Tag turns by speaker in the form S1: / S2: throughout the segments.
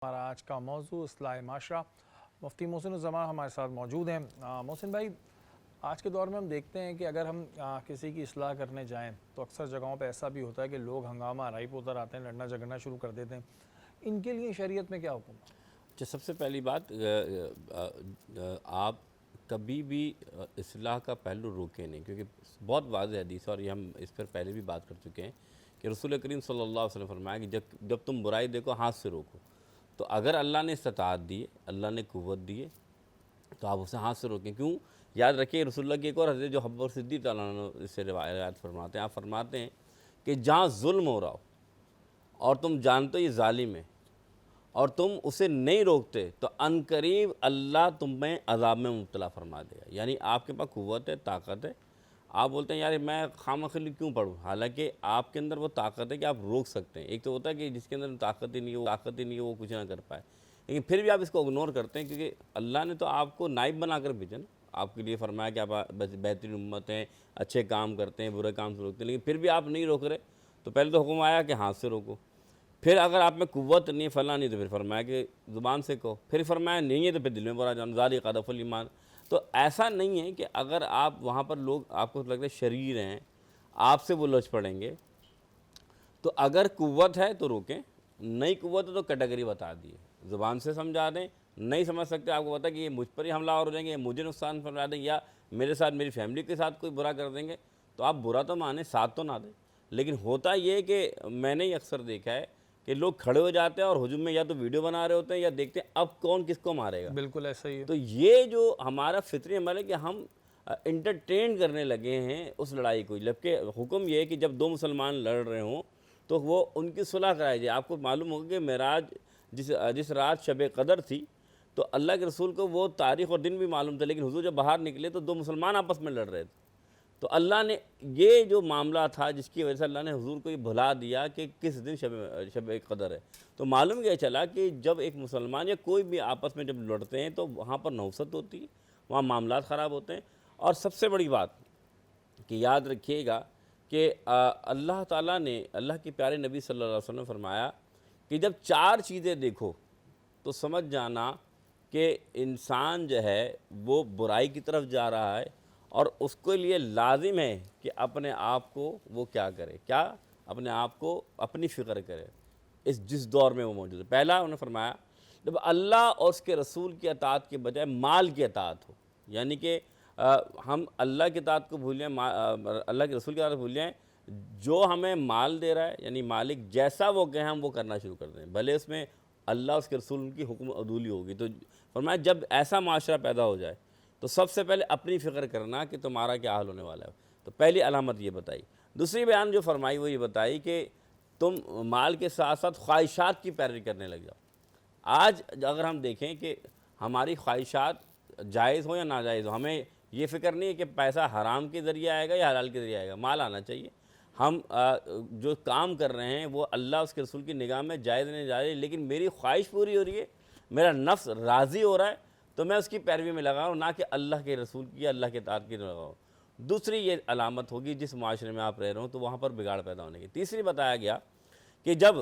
S1: ہمارا آج کا موضوع اصلاح معاشرہ. مفتی محسن الزمان ہمارے ساتھ موجود ہیں. محسن بھائی، آج کے دور میں ہم دیکھتے ہیں کہ اگر ہم کسی کی اصلاح کرنے جائیں تو اکثر جگہوں پہ ایسا بھی ہوتا ہے کہ لوگ ہنگامہ آرائی پہ اتر آتے ہیں، لڑنا جھگڑنا شروع کر دیتے ہیں. ان کے لیے شریعت میں کیا حکم ہے؟
S2: اچھا، سب سے پہلی بات، آپ کبھی بھی اصلاح کا پہلو روکیں نہیں، کیونکہ بہت واضح حدیث ہے اور یہ ہم اس پر پہلے بھی بات کر چکے ہیں کہ رسول کریم صلی اللہ علیہ وسلم فرمایا کہ جب تم برائی دیکھو ہاتھ سے روکو. تو اگر اللہ نے استطاعت دی ہے، اللہ نے قوت دی ہے، تو آپ اسے ہاتھ سے روکیں. کیوں؟ یاد رکھیں رسول اللہ کی ایک اور حدیث جو حبیب صدیق تعالیٰ عنہ اس سے روایت فرماتے ہیں. آپ فرماتے ہیں کہ جہاں ظلم ہو رہا ہو اور تم جانتے ہو یہ ظالم ہے اور تم اسے نہیں روکتے تو عنقریب اللہ تمہیں عذاب میں مبتلا فرما دے گا. یعنی آپ کے پاس قوت ہے، طاقت ہے، آپ بولتے ہیں یار میں خامخواہ کیوں پڑھوں، حالانکہ آپ کے اندر وہ طاقت ہے کہ آپ روک سکتے ہیں. ایک تو ہوتا ہے کہ جس کے اندر طاقت ہی نہیں ہے وہ کچھ نہ کر پائے، لیکن پھر بھی آپ اس کو اگنور کرتے ہیں کیونکہ اللہ نے تو آپ کو نائب بنا کر بھیجا نا. آپ کے لیے فرمایا کہ آپ بہترین امت ہیں، اچھے کام کرتے ہیں، برے کام سے روکتے ہیں، لیکن پھر بھی آپ نہیں روک رہے. تو پہلے تو حکم آیا کہ ہاتھ سے روکو. پھر اگر آپ میں قوت نہیں فلاں نہیں تو پھر فرمایا کہ زبان سے کہو. پھر فرمایا نہیں ہے تو پھر دل میں برا جان، ذالک ضعف الایمان. تو ایسا نہیں ہے کہ اگر آپ وہاں پر لوگ آپ کو لگتا ہے شریر ہیں، آپ سے وہ لچ پڑیں گے. تو اگر قوت ہے تو روکیں، نہیں قوت ہے تو کیٹیگری بتا دیے، زبان سے سمجھا دیں. نہیں سمجھ سکتے، آپ کو پتا کہ یہ مجھ پر ہی حملہ ہو جائیں گے، مجھے نقصان پہنچا دیں یا میرے ساتھ میری فیملی کے ساتھ کوئی برا کر دیں گے، تو آپ برا تو مانیں، ساتھ تو نہ دیں. لیکن ہوتا یہ کہ میں نے اکثر دیکھا ہے کہ لوگ کھڑے ہو جاتے ہیں اور ہجوم میں یا تو ویڈیو بنا رہے ہوتے ہیں یا دیکھتے ہیں اب کون کس کو مارے گا.
S1: بالکل ایسا ہی ہے.
S2: تو یہ جو ہمارا فطری عمل ہے کہ ہم انٹرٹین کرنے لگے ہیں اس لڑائی کو، جبکہ حکم یہ ہے کہ جب دو مسلمان لڑ رہے ہوں تو وہ ان کی صلح کرائی جائے. آپ کو معلوم ہوگا کہ معراج جس رات شب قدر تھی تو اللہ کے رسول کو وہ تاریخ اور دن بھی معلوم تھا، لیکن حضور جب باہر نکلے تو دو مسلمان آپس میں لڑ رہے تھے. تو اللہ نے یہ جو معاملہ تھا جس کی وجہ سے اللہ نے حضور کو یہ بھلا دیا کہ کس دن شب قدر ہے. تو معلوم یہ چلا کہ جب ایک مسلمان یا کوئی بھی آپس میں جب لڑتے ہیں تو وہاں پر نوست ہوتی ہے، وہاں معاملات خراب ہوتے ہیں. اور سب سے بڑی بات کہ یاد رکھیے گا کہ اللہ تعالیٰ نے، اللہ کے پیارے نبی صلی اللہ علیہ وسلم نے فرمایا کہ جب چار چیزیں دیکھو تو سمجھ جانا کہ انسان جو ہے وہ برائی کی طرف جا رہا ہے اور اس کے لیے لازم ہے کہ اپنے آپ کو وہ کیا کرے، کیا اپنے آپ کو اپنی فکر کرے جس دور میں وہ موجود ہے. پہلا انہوں نے فرمایا جب اللہ اور اس کے رسول کی اطاعت کے بجائے مال کی اطاعت ہو، یعنی کہ ہم اللہ کی اطاعت کو بھول جائیں، اللہ کے رسول کی اطاعت بھول جائیں، جو ہمیں مال دے رہا ہے یعنی مالک جیسا وہ کہیں ہم وہ کرنا شروع کر دیں، بھلے اس میں اللہ اس کے رسول ان کی حکم عدولی ہوگی. تو فرمایا جب ایسا معاشرہ پیدا ہو جائے تو سب سے پہلے اپنی فکر کرنا کہ تمہارا کیا حال ہونے والا ہے. تو پہلی علامت یہ بتائی. دوسری بیان جو فرمائی وہ یہ بتائی کہ تم مال کے ساتھ ساتھ خواہشات کی پیروی کرنے لگ جاؤ. آج اگر ہم دیکھیں کہ ہماری خواہشات جائز ہو یا ناجائز ہو، ہمیں یہ فکر نہیں ہے کہ پیسہ حرام کے ذریعے آئے گا یا حلال کے ذریعے آئے گا، مال آنا چاہیے. ہم جو کام کر رہے ہیں وہ اللہ اس کے رسول کی نگاہ میں جائز نہیں جائز، لیکن میری خواہش پوری ہو رہی ہے، میرا نفس راضی ہو رہا ہے تو میں اس کی پیروی میں لگاؤں، نہ کہ اللہ کے رسول کی یا اللہ کے اطاعت کی لگاؤں. دوسری یہ علامت ہوگی جس معاشرے میں آپ رہ رہے ہوں تو وہاں پر بگاڑ پیدا ہونے کی. تیسری بتایا گیا کہ جب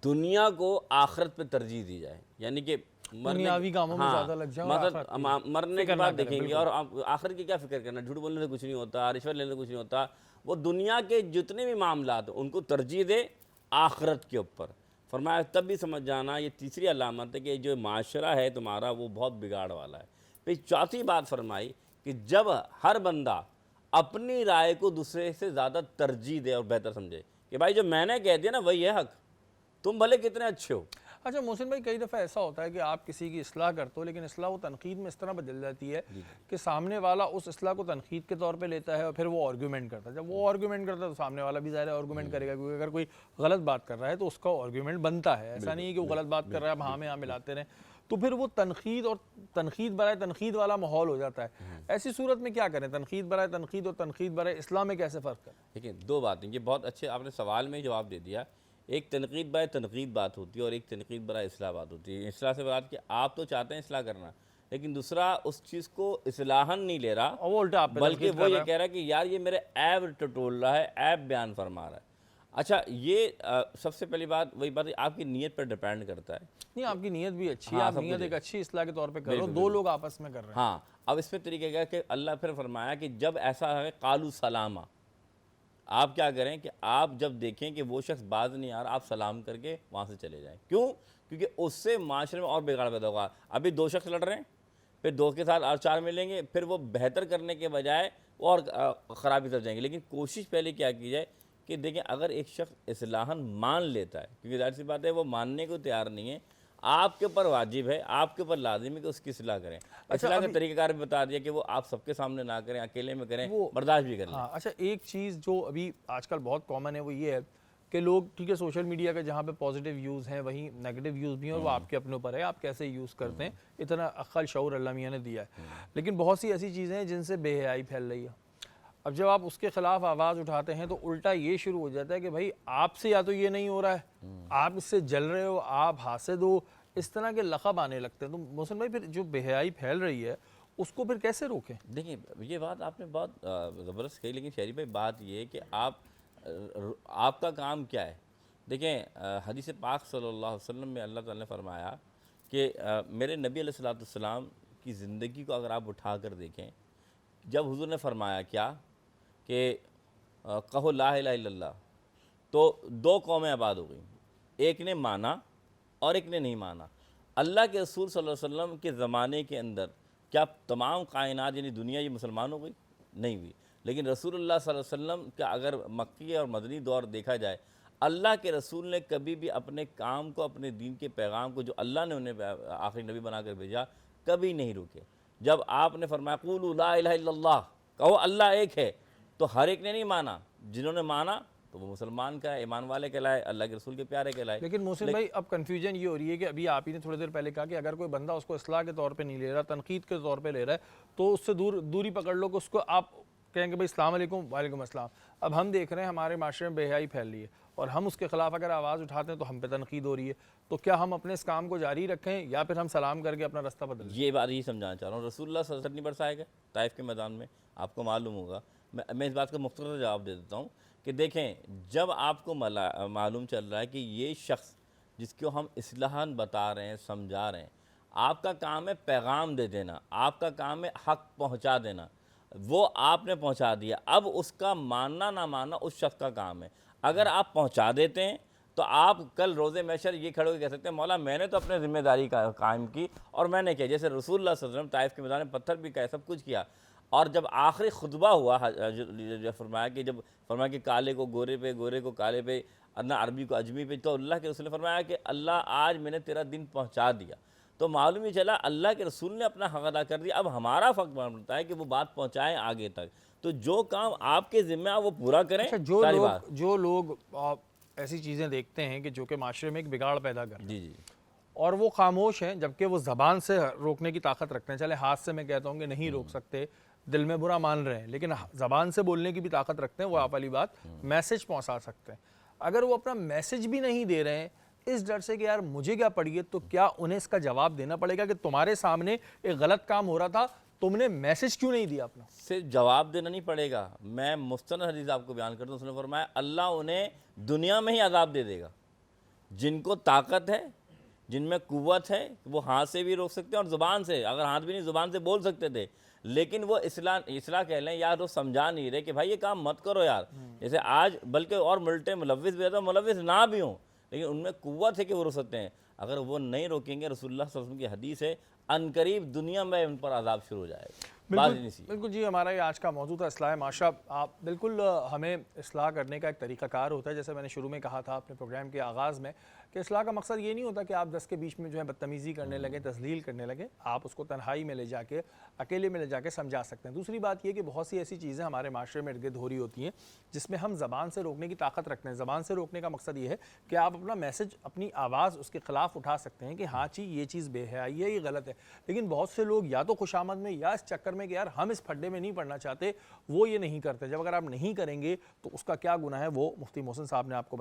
S2: دنیا کو آخرت پہ ترجیح دی جائے، یعنی کہ
S1: دنیاوی کاموں میں زیادہ لگ جاؤ،
S2: مرنے کے بعد دیکھیں گے اور آخرت کی کیا فکر کرنا، جھوٹ بولنے سے کچھ نہیں ہوتا، رشوت لینے سے کچھ نہیں ہوتا. وہ دنیا کے جتنے بھی معاملات ان کو ترجیح دے آخرت کے اوپر. فرمایا تب بھی سمجھ جانا یہ تیسری علامت ہے کہ جو معاشرہ ہے تمہارا وہ بہت بگاڑ والا ہے. پھر چوتھی بات فرمائی کہ جب ہر بندہ اپنی رائے کو دوسرے سے زیادہ ترجیح دے اور بہتر سمجھے کہ بھائی جو میں نے کہہ دیا نا وہی ہے حق، تم بھلے کتنے اچھے ہو.
S1: اچھا محسن بھائی، کئی دفعہ ایسا ہوتا ہے کہ آپ کسی کی اصلاح کرتے ہو لیکن اصلاح وہ تنقید میں اس طرح بدل جاتی ہے کہ سامنے والا اس اصلاح کو تنقید کے طور پہ لیتا ہے اور پھر وہ آرگیومنٹ کرتا ہے. جب وہ آرگیومنٹ کرتا ہے تو سامنے والا بھی ظاہر ہے آرگیومنٹ کرے گا، کیونکہ اگر کوئی غلط بات کر رہا ہے تو اس کا آرگیومنٹ بنتا ہے. ایسا نہیں ہے کہ وہ غلط بات کر رہا ہے اب ہاں میں ہاں ملاتے رہیں، تو پھر وہ تنقید برائے تنقید والا ماحول ہو جاتا ہے. ایسی صورت میں کیا کریں؟ تنقید برائے تنقید اور تنقید برائے اصلاح میں کیسے فرق کریں؟
S2: دیکھیں دو باتیں، یہ بہت اچھے آپ نے سوال میں جواب دے دیا. ایک تنقید برائے تنقید بات ہوتی ہے اور ایک تنقید برائے اصلاح بات ہوتی ہے. اصلاح سے بات کہ آپ تو چاہتے ہیں اصلاح کرنا، لیکن دوسرا اس چیز کو اصلاحاً نہیں لے رہا
S1: وہ الٹا آپ پہ
S2: بلکہ
S1: تنقید
S2: وہ
S1: کر
S2: یہ
S1: رہا ہے.
S2: کہہ رہا ہے کہ یار یہ میرے عیب ٹٹول رہا ہے، عیب بیان فرما رہا ہے. اچھا یہ سب سے پہلی بات وہی بات ہے، آپ کی نیت پر ڈیپینڈ کرتا ہے.
S1: نہیں آپ کی نیت بھی اچھی ہے، آپ نیت ایک اچھی اصلاح کے طور پہ کر رہے ہو، دو لوگ آپس میں کر رہے ہیں.
S2: ہاں اب اس پہ طریقہ کیا کہ اللہ پھر فرمایا کہ جب ایسا ہے قالوا سلامہ، آپ کیا کریں کہ آپ جب دیکھیں کہ وہ شخص باز نہیں آ رہا، آپ سلام کر کے وہاں سے چلے جائیں. کیوں؟ کیونکہ اس سے معاشرے میں اور بگاڑ پیدا ہوگا. ابھی دو شخص لڑ رہے ہیں، پھر دو کے ساتھ اور چار ملیں گے، پھر وہ بہتر کرنے کے بجائے اور خرابی طرف جائیں گے. لیکن کوشش پہلے کیا کی جائے کہ دیکھیں اگر ایک شخص اصلاحاً مان لیتا ہے، کیونکہ ظاہر سی بات ہے وہ ماننے کو تیار نہیں ہے، آپ کے اوپر واجب ہے، آپ کے اوپر لازم ہے کہ اس کی اصلاح کریں. اصلاح کا طریقہ کار بھی بتا دیا کہ وہ آپ سب کے سامنے نہ کریں، اکیلے میں کریں، برداشت بھی کر لیں.
S1: ہاں اچھا ایک چیز جو ابھی آج کل بہت کامن ہے وہ یہ ہے کہ لوگ ٹھیک ہے سوشل میڈیا کے جہاں پہ پازیٹیو ویوز ہیں وہیں نیگیٹو ویوز بھی ہیں، اور وہ آپ کے اپنے اوپر ہے آپ کیسے یوز کرتے ہیں. اتنا عقل شعور اللہ میاں نے دیا ہے. لیکن بہت سی ایسی چیزیں ہیں جن سے بے حیائی پھیل رہی ہے. اب جب آپ اس کے خلاف آواز اٹھاتے ہیں تو الٹا یہ شروع ہو جاتا ہے کہ بھائی آپ سے یا تو یہ نہیں ہو رہا ہے، آپ اس سے جل رہے ہو، آپ حاسد ہو، اس طرح کے لقب آنے لگتے ہیں. تو محسن بھائی پھر جو بے حیائی پھیل رہی ہے اس کو پھر کیسے روکیں؟
S2: دیکھیں یہ بات آپ نے بہت زبردست کہی، لیکن شہری بھائی بات یہ ہے کہ آپ کا کام کیا ہے. دیکھیں حدیث پاک صلی اللہ علیہ وسلم میں اللہ تعالیٰ نے فرمایا کہ میرے نبی علیہ السلام کی زندگی کو اگر آپ اٹھا کر دیکھیں، جب حضور نے فرمایا کیا کہ کہو لا الہ الا اللہ، تو دو قومیں آباد ہو گئیں، ایک نے مانا اور ایک نے نہیں مانا. اللہ کے رسول صلی اللہ علیہ وسلم کے زمانے کے اندر کیا تمام کائنات یعنی دنیا یہ مسلمان ہو گئی؟ نہیں ہوئی. لیکن رسول اللہ صلی اللہ علیہ وسلم کا اگر مکی اور مدنی دور دیکھا جائے، اللہ کے رسول نے کبھی بھی اپنے کام کو، اپنے دین کے پیغام کو جو اللہ نے انہیں آخری نبی بنا کر بھیجا، کبھی نہیں روکے. جب آپ نے فرمایا قولوا لا الہ الا اللہ، کہو اللہ ایک ہے، تو ہر ایک نے نہیں مانا. جنہوں نے مانا تو وہ مسلمان کا ایمان والے کہلائے، اللہ کے رسول کے پیارے کہلائے.
S1: لیکن محسن بھائی اب کنفیوژن یہ ہو رہی ہے کہ ابھی آپ ہی نے تھوڑی دیر پہلے کہا کہ اگر کوئی بندہ اس کو اصلاح کے طور پہ نہیں لے رہا، تنقید کے طور پہ لے رہا ہے، تو اس سے دوری پکڑ لو کہ اس کو آپ کہیں گے بھائی السلام علیکم، وعلیکم السلام. اب ہم دیکھ رہے ہیں ہمارے معاشرے میں بے حیائی پھیل رہی ہے اور ہم اس کے خلاف اگر آواز اٹھاتے ہیں تو ہم پہ تنقید ہو رہی ہے. تو کیا ہم اپنے اس کام کو جاری رکھیں یا پھر ہم سلام کر کے اپنا رستہ بدل لیں؟
S2: یہ بات ہی سمجھانا چاہ رہا ہوں. رسول اللہ صلی اللہ علیہ وسلم نہیں برسائے گئے طائف کے میدان میں، آپ کو معلوم ہوگا. میں اس بات کا مختصر جواب دے دیتا ہوں کہ دیکھیں جب آپ کو معلوم چل رہا ہے کہ یہ شخص جس کو ہم اصلاحاً بتا رہے ہیں، سمجھا رہے ہیں، آپ کا کام ہے پیغام دے دینا، آپ کا کام ہے حق پہنچا دینا، وہ آپ نے پہنچا دیا. اب اس کا ماننا نہ ماننا اس شخص کا کام ہے. اگر آپ پہنچا دیتے ہیں تو آپ کل روز محشر یہ کھڑے ہو کے کہہ سکتے ہیں مولا میں نے تو اپنے ذمہ داری قائم کی اور میں نے کیا. جیسے رسول اللہ صلی اللہ علیہ وسلم طائف کے میدان میں پتھر بھی کہے، سب کچھ کیا، اور جب آخری خطبہ ہوا فرمایا کہ کالے کو گورے پہ، گورے کو کالے پہ، نہ عربی کو عجمی پہ، تو اللہ کے رسول نے فرمایا کہ اللہ آج میں نے تیرا دن پہنچا دیا. تو معلوم ہی چلا اللہ کے رسول نے اپنا حق ادا کر دیا. اب ہمارا فرق بنتا ہے کہ وہ بات پہنچائیں آگے تک. تو جو کام آپ کے ذمہ ہے وہ پورا کریں.
S1: جو لوگ ایسی چیزیں دیکھتے ہیں کہ جو کہ معاشرے میں ایک بگاڑ پیدا کر
S2: جی جی
S1: اور وہ خاموش ہیں جبکہ وہ زبان سے روکنے کی طاقت رکھتے ہیں. چلے ہاتھ سے میں کہتا ہوں کہ نہیں روک سکتے، دل میں برا مان رہے ہیں، لیکن زبان سے بولنے کی بھی طاقت رکھتے ہیں. وہ آپ والی بات میسج پہنچا سکتے ہیں. اگر وہ اپنا میسج بھی نہیں دے رہے ہیں اس ڈر سے کہ یار مجھے کیا پڑی ہے، تو کیا انہیں اس کا جواب دینا پڑے گا کہ تمہارے سامنے ایک غلط کام ہو رہا تھا، تم نے میسج کیوں نہیں دیا اپنا؟
S2: صرف جواب دینا نہیں پڑے گا. میں مستند حدیث آپ کو بیان کرتا ہوں. اس نے فرمایا اللہ انہیں دنیا میں ہی عذاب دے دے گا. جن کو طاقت ہے، جن میں قوت ہے، وہ ہاتھ سے بھی روک سکتے ہیں اور زبان سے، اگر ہاتھ بھی نہیں زبان سے بول سکتے تھے، لیکن وہ اصلاح کہہ لیں یار وہ سمجھا نہیں رہے کہ بھائی یہ کام مت کرو یار. جیسے آج بلکہ اور ملٹے ملوث بھی رہتے ہیں، ملوث نہ بھی ہوں لیکن ان میں قوت ہے کہ وہ روک سکتے ہیں. اگر وہ نہیں روکیں گے، رسول اللہ صلی اللہ علیہ وسلم کی حدیث ہے عنقریب دنیا میں ان پر عذاب شروع ہو جائے گا.
S1: بالکل جی. ہمارا یہ آج کا موضوع تھا اصلاح معاشرہ. آپ بالکل ہمیں اصلاح کرنے کا ایک طریقہ کار ہوتا ہے. جیسے میں نے شروع میں کہا تھا اپنے پروگرام کے آغاز میں کہ اصلاح کا مقصد یہ نہیں ہوتا کہ آپ 10 کے بیچ میں جو ہے بدتمیزی کرنے لگیں، تذلیل کرنے لگیں. آپ اس کو تنہائی میں لے جا کے، اکیلے میں لے جا کے سمجھا سکتے ہیں. دوسری بات یہ کہ بہت سی ایسی چیزیں ہمارے معاشرے میں ارد گرد ہو رہی ہوتی ہیں جس میں ہم زبان سے روکنے کی طاقت رکھتے ہیں. زبان سے روکنے کا مقصد یہ ہے کہ آپ اپنا میسج، اپنی آواز اس کے خلاف اٹھا سکتے ہیں کہ ہاں جی یہ چیز بے حیائی ہے، یہ غلط ہے. لیکن بہت سے لوگ یا تو خوش آمد میں یا اس چکر میں کہ یار ہم اس پھڈے میں نہیں پڑنا چاہتے، وہ یہ نہیں کرتے. جب اگر آپ نہیں کریں گے تو اس کا کیا گناہ ہے وہ مفتی محسن صاحب نے آپ کو بتایا.